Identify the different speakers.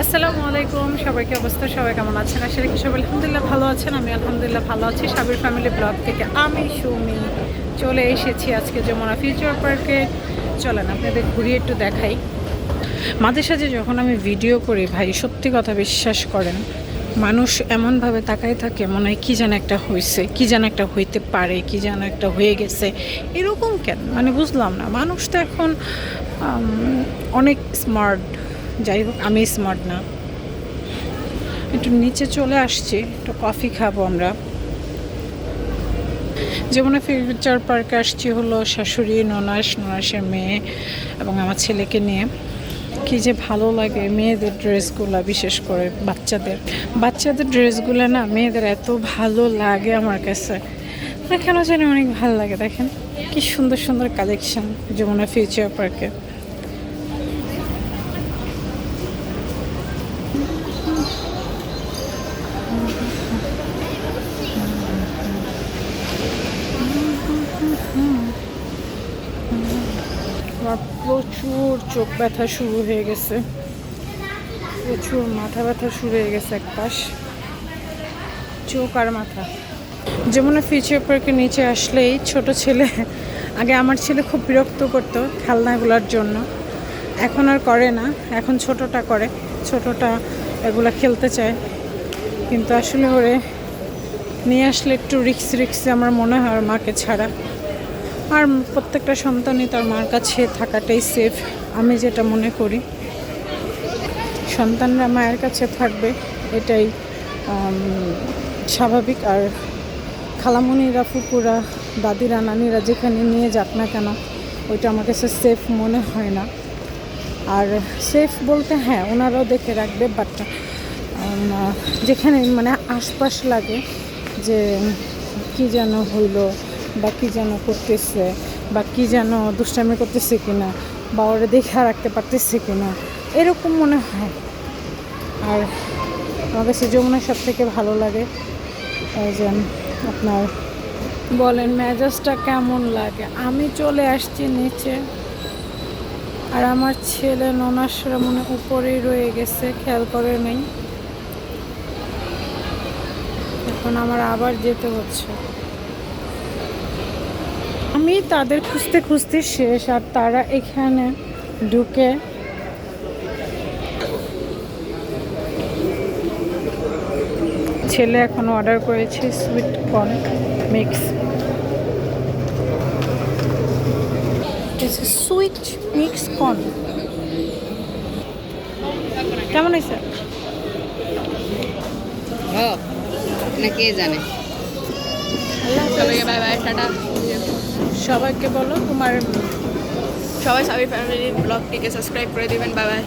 Speaker 1: আসসালামু আলাইকুম, সবাইকে অবস্থা, সবাই কেমন আছেন? আশা রাখি সবাই আলহামদুলিল্লাহ ভালো আছেন। আমি আলহামদুলিল্লাহ ভালো আছি। সাবির ফ্যামিলি ব্লগ থেকে আমি সুমি চলে এসেছি আজকে যমুনা ফিউচার পার্কে। চলেন আপনাদের ঘুরিয়ে একটু দেখাই। মাঝে সাঝে যখন আমি ভিডিও করি ভাই, সত্যি কথা বিশ্বাস করেন, মানুষ এমনভাবে তাকায় থাকে মনে হয় কী যেন একটা হয়েছে, কী যেন একটা হইতে পারে, কী যেন একটা হয়ে গেছে। এরকম কেন মানে বুঝলাম না। মানুষ তো এখন অনেক স্মার্ট। যাই হোক, আমি স্মার্ট না। একটু নিচে চলে আসছি, একটু কফি খাবো আমরা। যেমন ফিউচার পার্কে আসছি হলো শাশুড়ি, ননাসের মেয়ে এবং আমার ছেলেকে নিয়ে। কি যে ভালো লাগে মেয়েদের ড্রেসগুলো, বিশেষ করে বাচ্চাদের ড্রেসগুলো না মেয়েদের এত ভালো লাগে আমার কাছে। কেন জানি অনেক ভালো লাগে। দেখেন কি সুন্দর সুন্দর কালেকশন যমুনা ফিউচার পার্কে। আমার প্রচুর চোখ ব্যথা শুরু হয়ে গেছে, প্রচুর মাথা ব্যথা শুরু হয়ে গেছে, এক পাশ চোখ আর মাথা। যেমন ফিউচার পার্কের নিচে আসলেই ছোট ছেলে, আগে আমার ছেলে খুব বিরক্ত করতো খেলনাগুলোর জন্য, এখন আর করে না। এখন ছোটটা করে, ছোটটা এগুলো খেলতে চায়, কিন্তু আসলে ওরে নিয়ে আসলে একটু রিক্সে আমার মনে হয় ওর মাকে ছাড়া। আর প্রত্যেকটা সন্তানই তার মার কাছে থাকাটাই সেফ, আমি যেটা মনে করি। সন্তানরা মায়ের কাছে থাকবে, এটাই স্বাভাবিক। আর খালামণিরা, ফুপুরা, দাদিরা, নানিরা যেখানে নিয়ে যাক না কেন, ওইটা আমার কাছে সেফ মনে হয় না। আর সেফ বলতে হ্যাঁ, ওনারাও দেখে রাখবে, বাট যেখানে মানে আশপাশ লাগে যে কী যেন হইলো, বা কী যেন করতেছে, বা কী যেন দুষ্টামি করতেছে কিনা, বা ওরা দেখে রাখতে পারতেছে কিনা, এরকম মনে হয়। আর আমার কাছে যমুনার সব থেকে ভালো লাগে। এই যে আপনার বলেন মেজাজটা কেমন লাগে। আমি চলে আসছি নিচে, আর আমার ছেলে ননাসরা মনে উপরেই রয়ে গেছে, খেয়াল করে নেই। এখন আমার আবার যেতে হচ্ছে। আমি তাদের খুঁজতে খুঁজতে শেষ, আর তারা এখানে ঢুকে ছেলে এখন অর্ডার করেছে sweet corn mix. Sweet mix corn কেমন হয়েছে?
Speaker 2: না কে জানে। সবাইকে বাই বাই, টাটা।
Speaker 1: সবাইকে বলো তোমার
Speaker 2: সবাই সাবি ফ্যামিলি ব্লগটিকে সাবস্ক্রাইব করে দিবেন। Bye bye.